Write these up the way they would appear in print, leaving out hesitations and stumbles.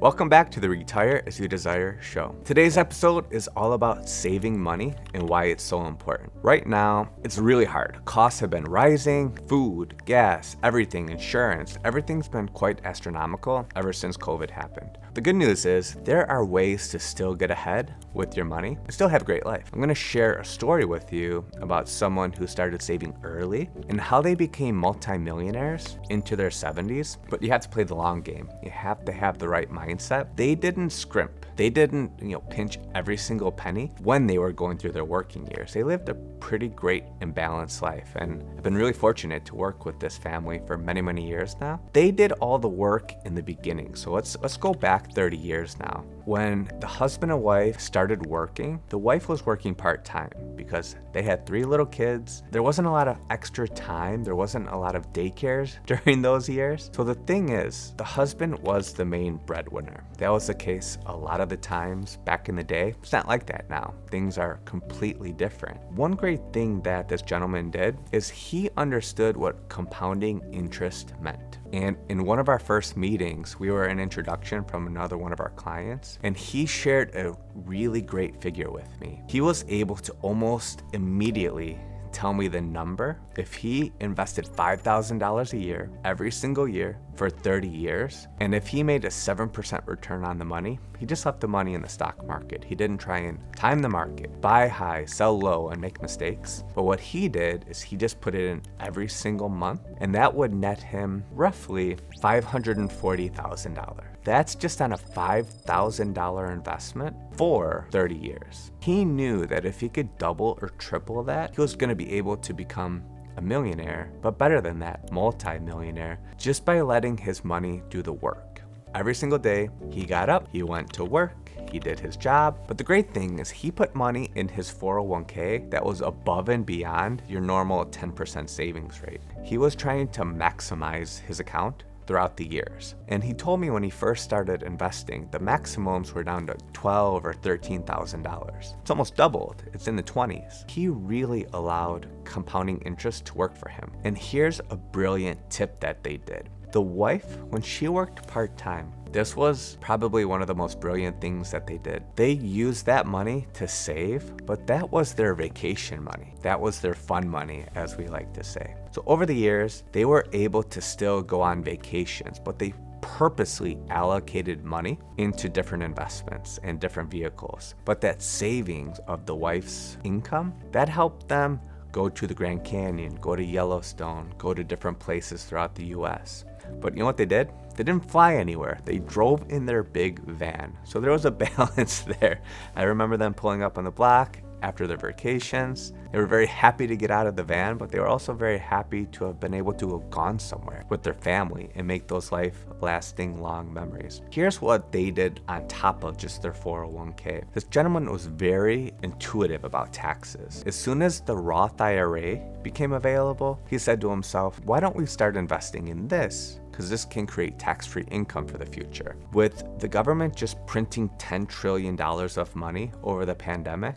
Welcome back to the Retire As You Desire show. Today's episode is all about saving money and why it's so important. Right now, it's really hard. Costs have been rising, food, gas, everything, insurance, everything's been quite astronomical ever since COVID happened. The good news is there are ways to still get ahead with your money and still have a great life. I'm going to share a story with you about someone who started saving early and how they became multi-millionaires into their 70s, but you have to play the long game. You have to have the right mindset. They didn't scrimp. They didn't, pinch every single penny when they were going through their working years. They lived a pretty great and balanced life, and I've been really fortunate to work with this family for many, many years now. They did all the work in the beginning. So let's go back 30 years now. When the husband and wife started working, the wife was working part-time because they had 3 little kids. There wasn't a lot of extra time. There wasn't a lot of daycares during those years. So the thing is, the husband was the main breadwinner. That was the case a lot of the times back in the day. It's not like that now. Things are completely different. One great thing that this gentleman did is he understood what compounding interest meant. And in one of our first meetings, we were an introduction from another one of our clients, and he shared a really great figure with me. He was able to almost immediately tell me the number. If he invested $5,000 a year, every single year for 30 years, and if he made a 7% return on the money, he just left the money in the stock market. He didn't try and time the market, buy high, sell low, and make mistakes. But what he did is he just put it in every single month, and that would net him roughly $540,000. That's just on a $5,000 investment for 30 years. He knew that if he could double or triple that, he was going to be able to become a millionaire, but better than that, multi-millionaire, just by letting his money do the work. Every single day, he got up, he went to work, he did his job. But the great thing is he put money in his 401k that was above and beyond your normal 10% savings rate. He was trying to maximize his account throughout the years. And he told me when he first started investing, the maximums were down to $12,000 or $13,000. It's almost doubled. It's in the 20s. He really allowed compounding interest to work for him. And here's a brilliant tip that they did. The wife, when she worked part-time, this was probably one of the most brilliant things that they did. They used that money to save, but that was their vacation money. That was their fun money, as we like to say. So over the years, they were able to still go on vacations, but they purposely allocated money into different investments and different vehicles. But that savings of the wife's income, that helped them go to the Grand Canyon, go to Yellowstone, go to different places throughout the US. But you know what they did? They didn't fly anywhere. They drove in their big van. So there was a balance there. I remember them pulling up on the block after their vacations. They were very happy to get out of the van, but they were also very happy to have been able to have gone somewhere with their family and make those life-lasting long memories. Here's what they did on top of just their 401k. This gentleman was very intuitive about taxes. As soon as the Roth IRA became available, he said to himself, why don't we start investing in this? Because this can create tax-free income for the future. With the government just printing $10 trillion of money over the pandemic,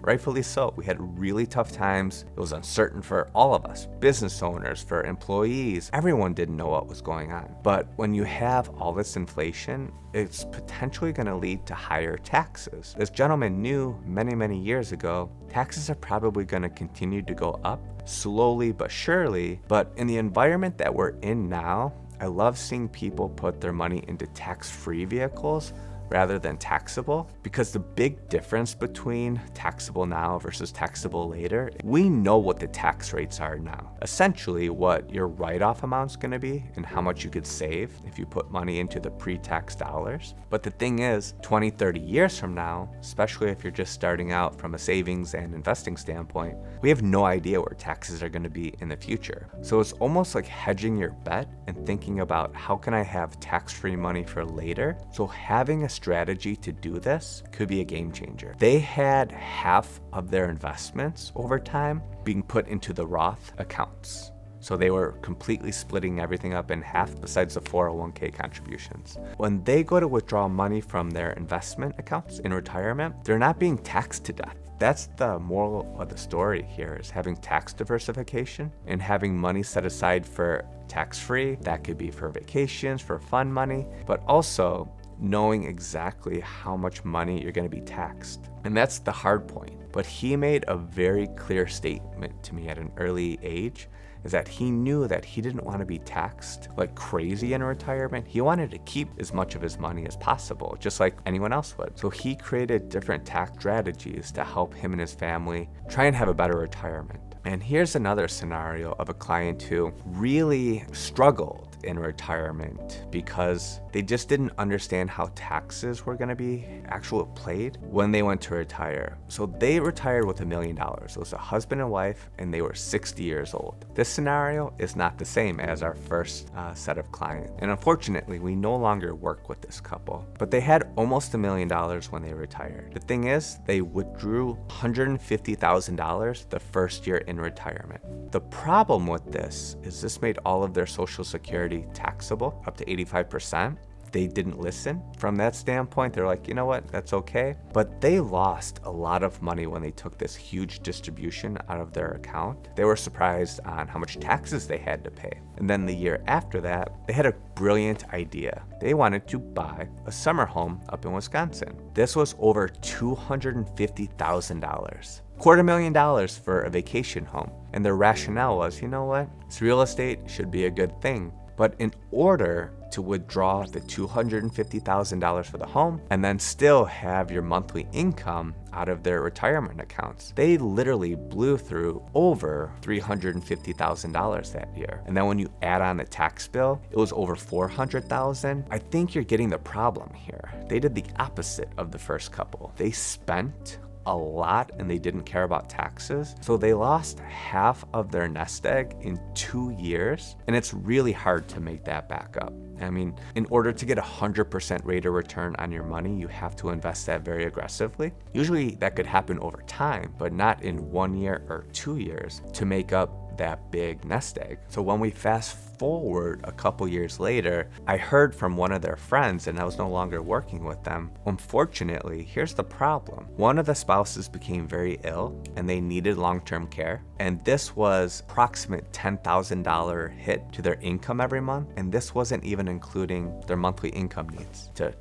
rightfully so. We had really tough times. It was uncertain for all of us, business owners, for employees. Everyone didn't know what was going on. But when you have all this inflation, it's potentially going to lead to higher taxes. This gentleman knew many, many years ago, taxes are probably going to continue to go up slowly but surely. But in the environment that we're in now, I love seeing people put their money into tax-free vehicles rather than taxable, because the big difference between taxable now versus taxable later, we know what the tax rates are now. Essentially what your write-off amount's gonna be and how much you could save if you put money into the pre-tax dollars. But the thing is, 20, 30 years from now, especially if you're just starting out from a savings and investing standpoint, we have no idea where taxes are gonna be in the future. So it's almost like hedging your bet and thinking about how can I have tax-free money for later. So having a strategy to do this could be a game changer. They had half of their investments over time being put into the Roth accounts. So they were completely splitting everything up in half besides the 401k contributions. When they go to withdraw money from their investment accounts in retirement, they're not being taxed to death. That's the moral of the story here, is having tax diversification and having money set aside for tax-free. That could be for vacations, for fun money, but also knowing exactly how much money you're going to be taxed. And that's the hard point. But he made a very clear statement to me at an early age, is that he knew that he didn't want to be taxed like crazy in retirement. He wanted to keep as much of his money as possible, just like anyone else would. So he created different tax strategies to help him and his family try and have a better retirement. And here's another scenario of a client who really struggled in retirement because they just didn't understand how taxes were going to be actually played when they went to retire. So they retired with $1 million. It was a husband and wife, and they were 60 years old. This scenario is not the same as our first set of clients. And unfortunately, we no longer work with this couple, but they had almost $1 million when they retired. The thing is, they withdrew $150,000 the first year in retirement. The problem with this is this made all of their Social Security taxable up to 85%. They didn't listen. From that standpoint, they're like, you know what, that's okay. But they lost a lot of money when they took this huge distribution out of their account. They were surprised on how much taxes they had to pay. And then the year after that, they had a brilliant idea. They wanted to buy a summer home up in Wisconsin. This was over $250,000. $250,000 for a vacation home. And their rationale was, you know what, this real estate should be a good thing. But in order to withdraw the $250,000 for the home and then still have your monthly income out of their retirement accounts, they literally blew through over $350,000 that year. And then when you add on the tax bill, it was over $400,000. I think you're getting the problem here. They did the opposite of the first couple. They spent a lot and they didn't care about taxes. So they lost half of their nest egg in 2 years. And it's really hard to make that back up. I mean, in order to get 100% rate of return on your money, you have to invest that very aggressively. Usually that could happen over time, but not in 1 year or 2 years to make up that big nest egg. So when we fast forward a couple years later, I heard from one of their friends, and I was no longer working with them. Unfortunately, here's the problem. One of the spouses became very ill and they needed long-term care. And this was approximate $10,000 hit to their income every month. And this wasn't even including their monthly income needs to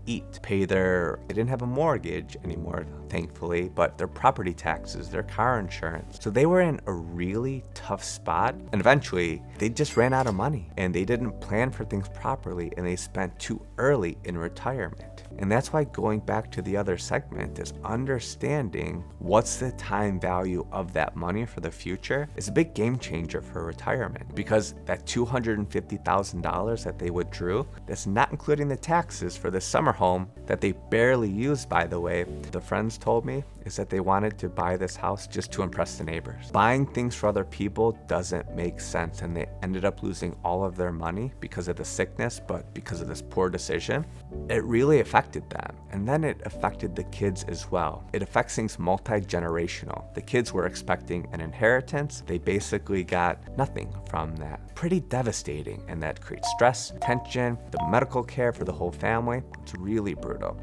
eat, pay they didn't have a mortgage anymore, thankfully, but their property taxes, their car insurance. So they were in a really tough spot. And eventually they just ran out of money and they didn't plan for things properly and they spent too early in retirement. And that's why going back to the other segment is understanding what's the time value of that money for the future is a big game changer for retirement, because that $250,000 that they withdrew, that's not including the taxes for the summer home that they barely used, by the way. The friends told me is that they wanted to buy this house just to impress the neighbors. Buying things for other people doesn't make sense, and they ended up losing all of their money because of the sickness, but because of this poor decision. It really affected them, and then it affected the kids as well. It affects things multi-generational. The kids were expecting an inheritance. They basically got nothing from that. Pretty devastating, and that creates stress, tension, the medical care for the whole family. It's really brutal.